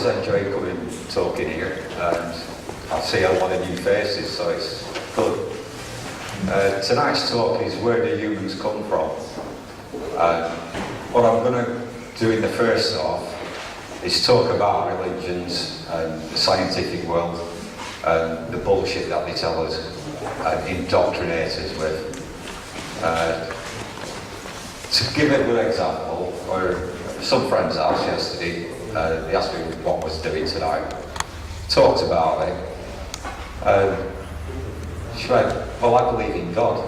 always enjoy coming talking here, and I see a lot of new faces, so it's good. Tonight's talk is where do humans come from? What I'm going to do in the first half is talk about religions and the scientific world and the bullshit that they tell us and indoctrinate us with. To give a good example, or some friend's house yesterday, they asked me what I was doing tonight, talked about it, she went, well, I believe in God.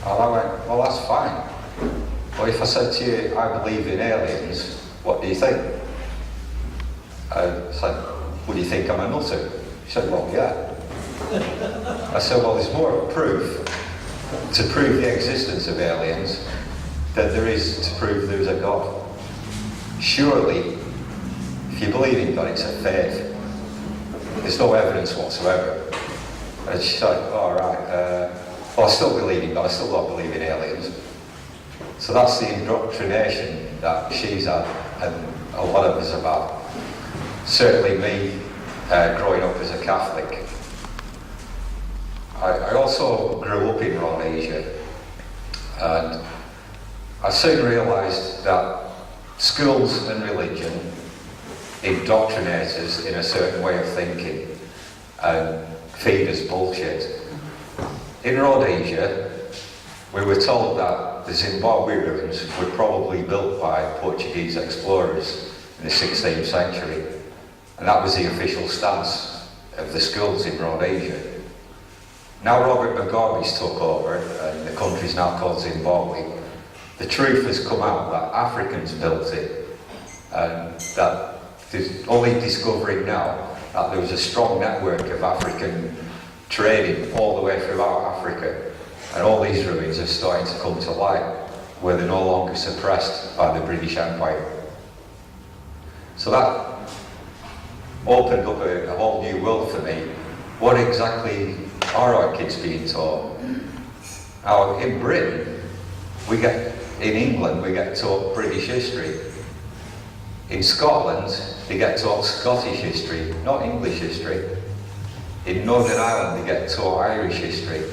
And I went, well, that's fine. But if I said to you, I believe in aliens, what do you think? I said, would you think I'm a nutter? She said, well, yeah. I said, well, there's more proof to prove the existence of aliens than there is to prove there's a God. Surely, if you believe in God, it's a faith. There's no evidence whatsoever. And she's like, all right, well, I still believe in God, I still don't believe in aliens. So that's the indoctrination that she's had, and a lot of us have had. Certainly me, growing up as a Catholic. I also grew up in Rhodesia, and I soon realised that schools and religion indoctrinate us in a certain way of thinking and feed us bullshit. In Rhodesia, we were told that the Zimbabwe ruins were probably built by Portuguese explorers in the 16th century, and that was the official stance of the schools in Rhodesia. Now Robert Mugabe's took over, and the country's now called Zimbabwe. The truth has come out that Africans built it, and that there's only discovering now that there was a strong network of African trading all the way throughout Africa, and all these ruins are starting to come to light, where they're no longer suppressed by the British Empire. So that opened up a whole new world for me. What exactly are our kids being taught? Now, in Britain, in England, we get taught British history. In Scotland, they get taught Scottish history, not English history. In Northern Ireland, they get taught Irish history.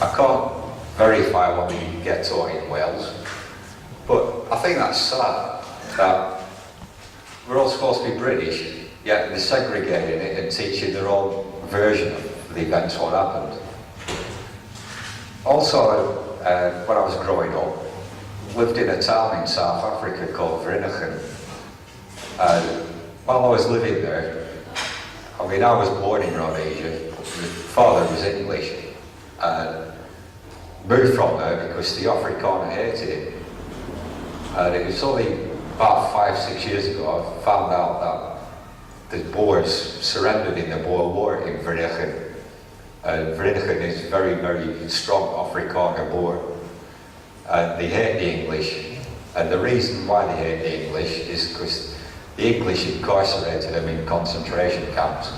I can't verify what they get taught in Wales, but I think that's sad that we're all supposed to be British, yet they're segregating it and teaching their own version of the events what happened. Also, when I was growing up, lived in a town in South Africa called Vatican. While I was living there, I mean, I was born in Rhodesia. My father was English, and moved from there because the Afrikaner hated him. And it was only about 5-6 years ago I found out that the Boers surrendered in the Boer War in Vatican. And Vatican is very, very strong Afrikaner Boer. And they hate the English. And the reason why they hate the English is because the English incarcerated them in concentration camps.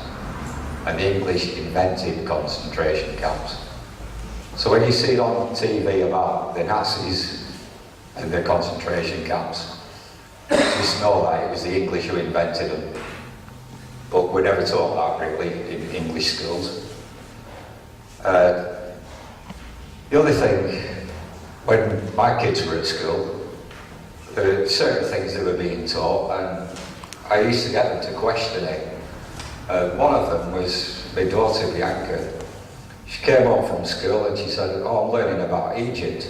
And the English invented concentration camps. So when you see it on TV about the Nazis and their concentration camps, just know that it was the English who invented them. But we're never taught that really in English schools. The other thing, when my kids were at school, there were certain things they were being taught, and I used to get them to question it. One of them was my daughter Bianca. She came home from school and she said, oh, I'm learning about Egypt.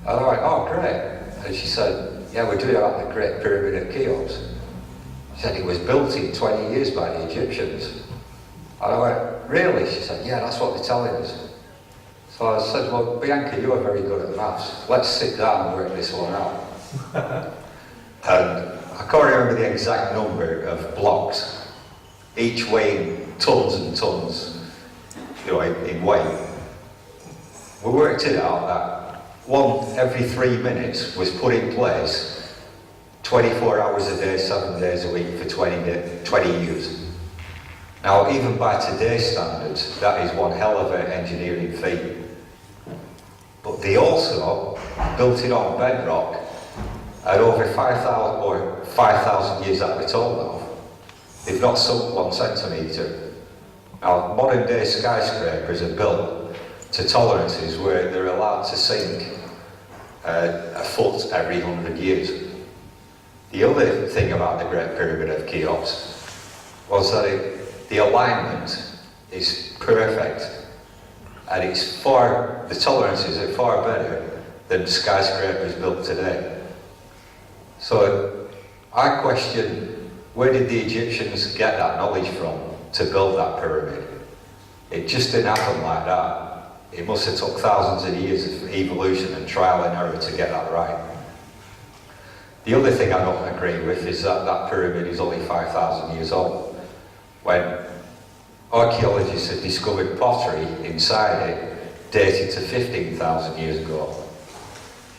And I went, oh, great. And she said, yeah, we're doing about the Great Pyramid of Cheops. She said it was built in 20 years by the Egyptians. And I went, really? She said, yeah, that's what they're telling us. So I said, well, Bianca, you are very good at maths. Let's sit down and work this one out. And I can't remember the exact number of blocks, each weighing tons and tons, in weight. We worked it out that one every 3 minutes was put in place 24 hours a day, 7 days a week for 20 years. Now, even by today's standards, that is one hell of an engineering feat. But they also built it on bedrock at over 5,000 years that we're told of. they've not sunk 1 centimetre. Now, modern day skyscrapers are built to tolerances where they're allowed to sink a foot every 100 years. The other thing about the Great Pyramid of Cheops was that the alignment is perfect, and the tolerances are far better than skyscrapers built today. So I question, where did the Egyptians get that knowledge from to build that pyramid? It just didn't happen like that. It must have took thousands of years of evolution and trial and error to get that right. The other thing I don't agree with is that that pyramid is only 5,000 years old, when archaeologists have discovered pottery inside it dated to 15,000 years ago,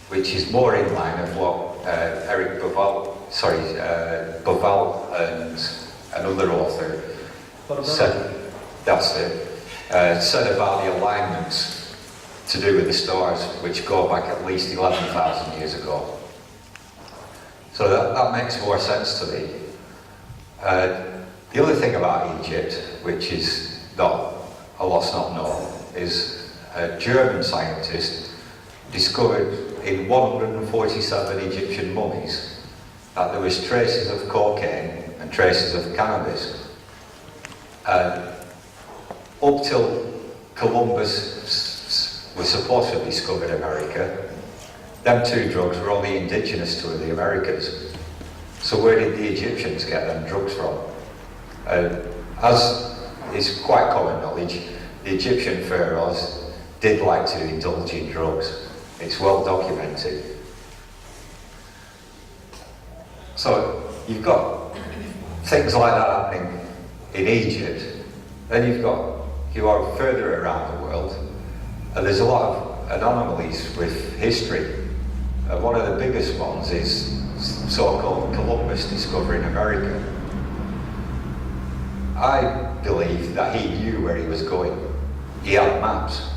which is more in line of what Eric Boval and another author said. That's it. Said about the alignments to do with the stars, which go back at least 11,000 years ago. So that makes more sense to me. The other thing about Egypt, which is not known, is a German scientist discovered in 147 Egyptian mummies that there was traces of cocaine and traces of cannabis. Up till Columbus was supposed to have discovered America, them two drugs were only indigenous to the Americas. So where did the Egyptians get them drugs from? As is quite common knowledge, the Egyptian pharaohs did like to indulge in drugs. It's well documented. So you've got things like that happening in Egypt. Then you are further around the world, and there's a lot of anomalies with history. One of the biggest ones is so-called Columbus discovering America. I believe that he knew where he was going. He had maps,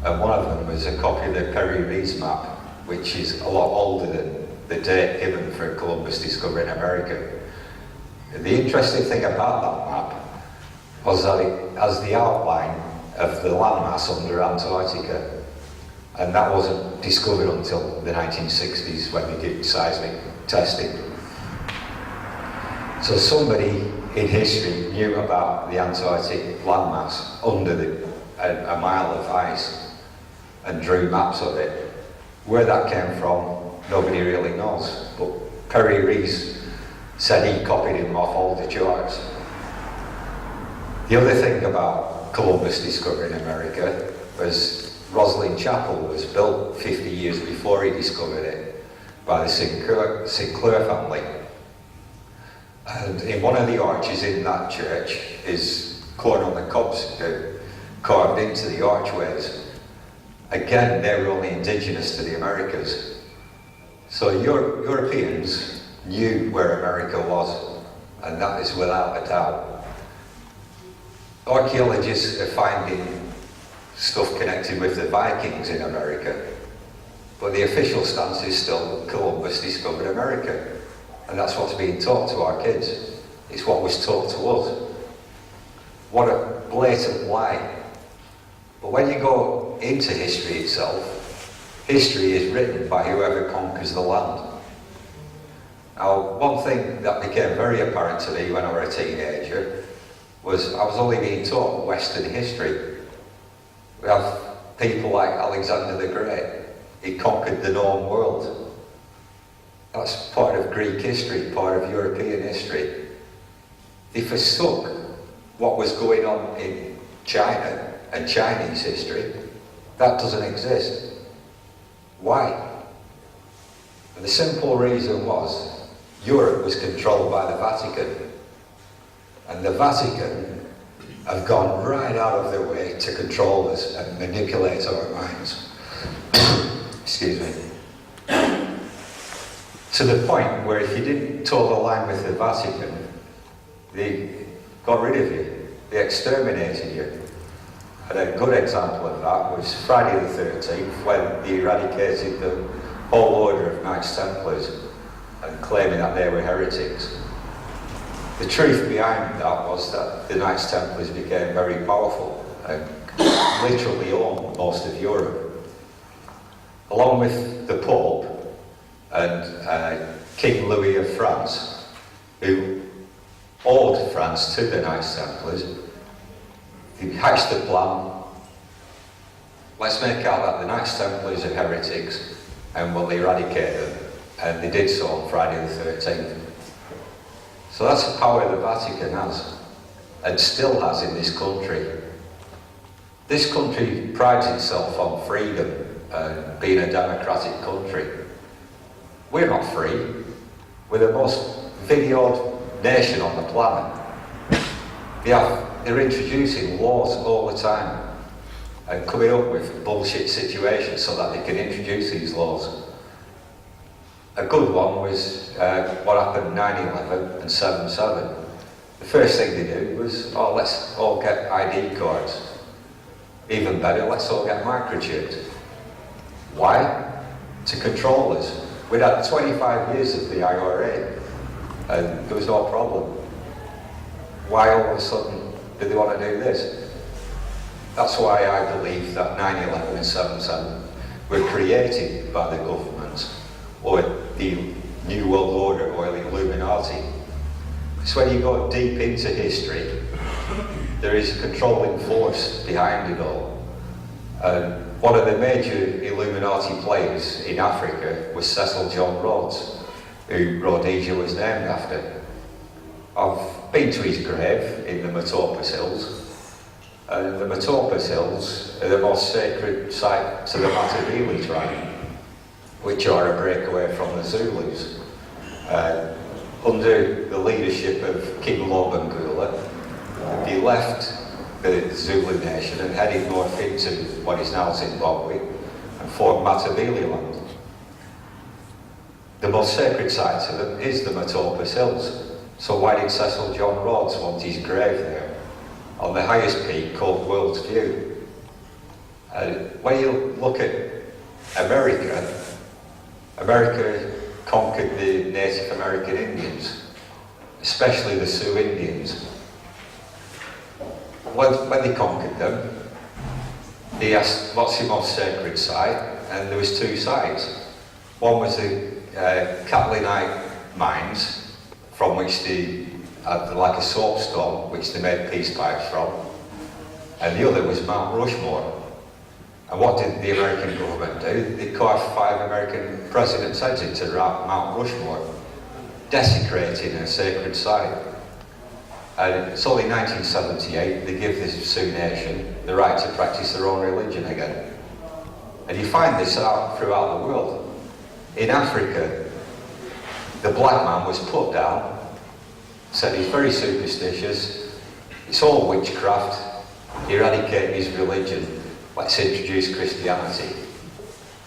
and one of them was a copy of the Peri-Reis map, which is a lot older than the date given for Columbus discovering America. The interesting thing about that map was that it has the outline of the landmass under Antarctica, and that wasn't discovered until the 1960s when they did seismic testing. So somebody in history knew about the Antarctic landmass under a mile of ice and drew maps of it. Where that came from, nobody really knows, but Peri-Reis said he copied him off all the charts. The other thing about Columbus discovering America was Roslin Chapel was built 50 years before he discovered it by the Sinclair family. And in one of the arches in that church is corn on the cobs carved into the archways. Again, they were only indigenous to the Americas. So Europeans knew where America was, and that is without a doubt. Archaeologists are finding stuff connected with the Vikings in America, but the official stance is still Columbus discovered America, and that's what's being taught to our kids. It's what was taught to us. What a blatant lie. But when you go into history itself, history is written by whoever conquers the land. Now, one thing that became very apparent to me when I was a teenager was I was only being taught Western history. We have people like Alexander the Great. He conquered the known world. That's part of Greek history, part of European history. They forsook what was going on in China and Chinese history. That doesn't exist. Why? And the simple reason was Europe was controlled by the Vatican. And the Vatican have gone right out of their way to control us and manipulate our minds. Excuse me. To the point where if you didn't toe the line with the Vatican, they got rid of you. They exterminated you. And a good example of that was Friday the 13th, when they eradicated the whole order of Knights Templars and claiming that they were heretics. The truth behind that was that the Knights Templars became very powerful and literally owned most of Europe. Along with the Pope and King Louis of France, who owed France to the Knights Templars, they hatched the plan. Let's make out that the Knights Templars are heretics and we'll eradicate them. And they did so on Friday the 13th. So that's the power the Vatican has, and still has in this country. This country prides itself on freedom and being a democratic country. We're not free. We're the most videoed nation on the planet. They're introducing laws all the time and coming up with bullshit situations so that they can introduce these laws. A good one was what happened 9/11 and 7/7. The first thing they did was, oh, let's all get ID cards. Even better, let's all get microchipped. Why? To control us. We'd had 25 years of the IRA and there was no problem. Why all of a sudden do they want to do this? That's why I believe that 9/11 and 7/7 were created by the government, or the New World Order, or the Illuminati. Because when you go deep into history, there is a controlling force behind it all. One of the major Illuminati players in Africa was Cecil John Rhodes, who Rhodesia was named after. I've been to his grave in the Matopus Hills. The Matopus Hills are the most sacred site to the Matabele tribe, which are a breakaway from the Zulus. Under the leadership of King Lobengula, he left the Zulu nation and headed north into what is now Zimbabwe and formed Matabele land. The most sacred site to them is the Matopus Hills. So why did Cecil John Rhodes want his grave there, on the highest peak called World's View? When you look at America conquered the Native American Indians, especially the Sioux Indians. When they conquered them, they asked, what's your most sacred site? And there was two sites. One was the Catalinite mines, from which they had like a soapstone, which they made peace pipes from. And the other was Mount Rushmore. And what did the American government do? They carved 5 American presidents' heads into Mount Rushmore, desecrating a sacred site. And it's only in 1978 they give the Sioux Nation the right to practice their own religion again. And you find this out throughout the world. In Africa, the black man was put down, said he's very superstitious, it's all witchcraft, eradicate his religion. Let's introduce Christianity.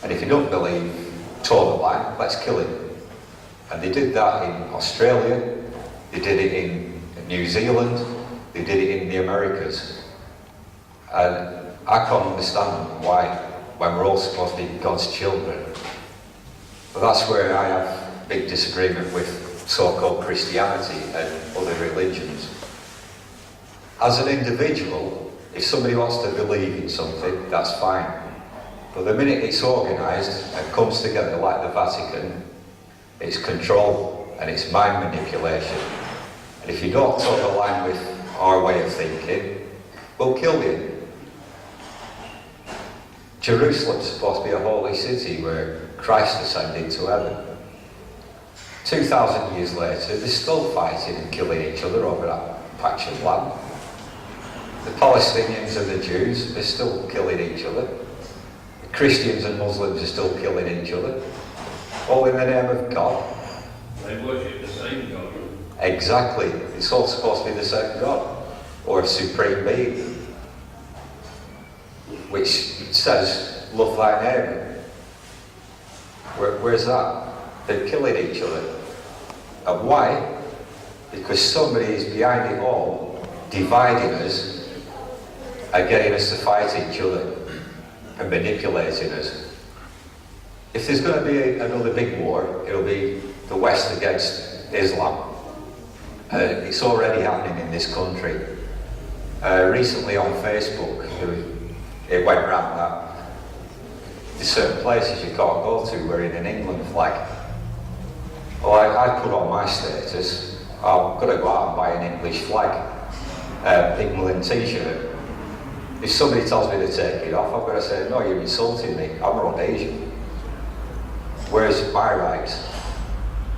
And if you don't believe Torah, let's kill him. And they did that in Australia, they did it in New Zealand, they did it in the Americas. And I can't understand why, when we're all supposed to be God's children. But that's where I have a big disagreement with so-called Christianity and other religions. As an individual, if somebody wants to believe in something, that's fine. But the minute it's organised and comes together like the Vatican, it's control and it's mind manipulation. And if you don't toe the line with our way of thinking, we'll kill you. Jerusalem's supposed to be a holy city where Christ ascended to heaven. 2,000 years later, they're still fighting and killing each other over that patch of land. The Palestinians and the Jews are still killing each other. The Christians and Muslims are still killing each other. All in the name of God. They worship the same God. Exactly. It's all supposed to be the same God. Or a supreme being. Which says, love thy neighbour. Where's that? They're killing each other. And why? Because somebody is behind it all, dividing us and getting us to fight each other and manipulating us. If there's going to be another big war, it'll be the West against Islam. It's already happening in this country. Recently on Facebook, it went round that there's certain places you can't go to wearing an England flag. Well, I put on my status, I'm going to go out and buy an English flag, England t-shirt. If somebody tells me to take it off, I'm going to say, no, you're insulting me, I'm Rhodesian. Where's my rights?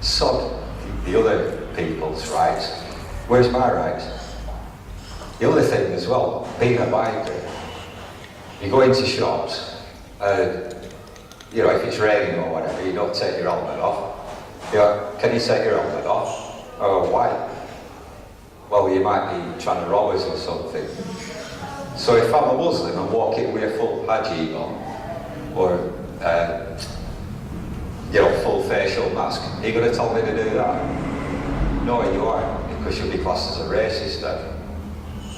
Sod the other people's rights. Where's my rights? The other thing as well, being a biker, you go into shops, you know, if it's raining or whatever, you don't take your helmet off. You know, can you take your helmet off? Oh, why? Well, you might be trying to rob us or something. So if I'm a Muslim and walking with a full hijab on, or you know, full facial mask, are you going to tell me to do that? No, you aren't, because you'll be classed as a racist then.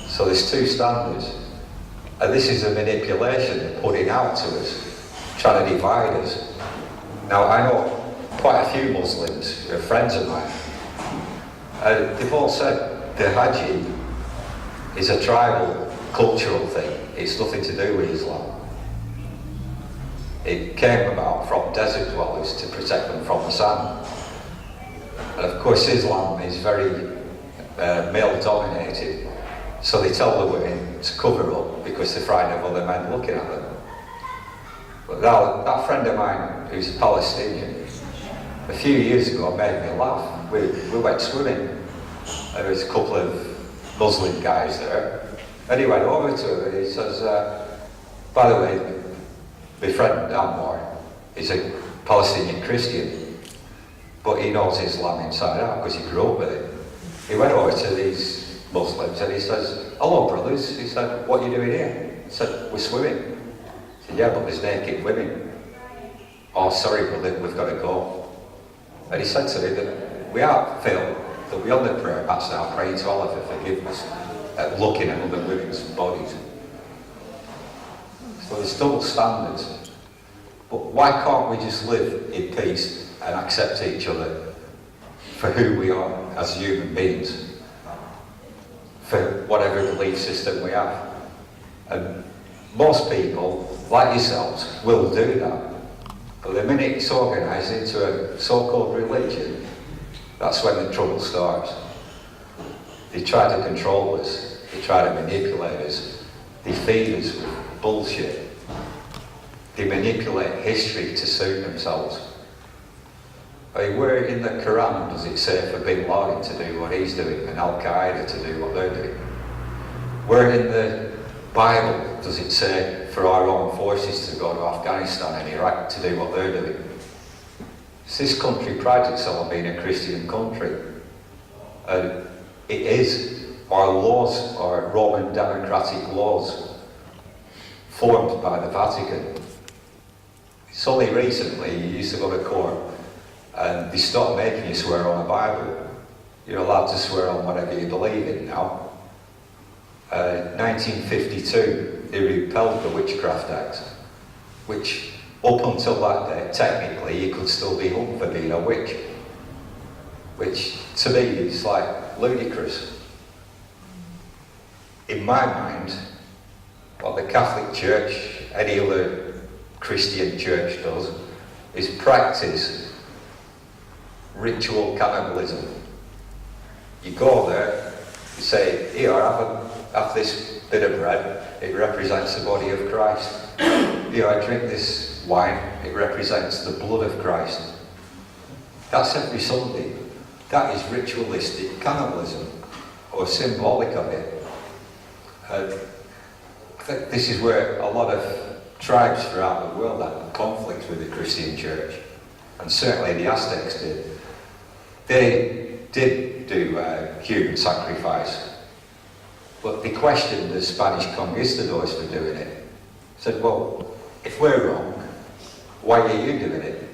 So there's two standards. And this is a manipulation they're putting out to us, trying to divide us. Now, I know quite a few Muslims who are friends of mine. They've all said the hijab is a tribal, cultural thing. It's nothing to do with Islam. It came about from desert dwellers to protect them from the sand. And of course Islam is very male dominated, so they tell the women to cover up because they're frightened of other men looking at them. But now, that friend of mine who's a Palestinian, a few years ago made me laugh. We went swimming. There was a couple of Muslim guys there, and he went over to her and he says, by the way, my friend Anwar is a Palestinian Christian, but he knows Islam inside out because he grew up with it. He went over to these Muslims and he says, hello brothers. He said, what are you doing here? He said, we're swimming. He said, yeah, but there's naked women. Oh, sorry brother, we've got to go. And he said to me that we are, Phil, that we're on the prayer mats now praying to Allah for forgiveness at looking at other women's bodies. So there's double standards. But why can't we just live in peace and accept each other for who we are as human beings, for whatever belief system we have? And most people, like yourselves, will do that. But the minute it's organised into a so-called religion, that's when the trouble starts. They try to control us, they try to manipulate us, they feed us with bullshit. They manipulate history to suit themselves. I mean, where in the Quran does it say for Bin Laden to do what he's doing and Al-Qaeda to do what they're doing? Where in the Bible does it say for our armed forces to go to Afghanistan and Iraq to do what they're doing? This country prides itself on being a Christian country. And it is. Our laws are Roman democratic laws formed by the Vatican. It's only recently you used to go to court and they stopped making you swear on a Bible. You're allowed to swear on whatever you believe in now. 1952, they repealed the Witchcraft Act, which up until that day, technically, you could still be hung for being a witch. Which, to me, is like ludicrous. In my mind, what the Catholic Church, any other Christian church does, is practice ritual cannibalism. You go there, you say, here, have this bit of bread, it represents the body of Christ. Here, I drink this wine, it represents the blood of Christ. That's every Sunday. That is ritualistic cannibalism, or symbolic of it. I think this is where a lot of tribes throughout the world had conflict with the Christian church, and certainly the Aztecs did. They did do human sacrifice, but they questioned the Spanish conquistadors for doing it. Said, well, if we're wrong, why are you doing it?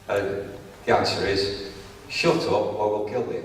And the answer is, shut up or we'll kill you.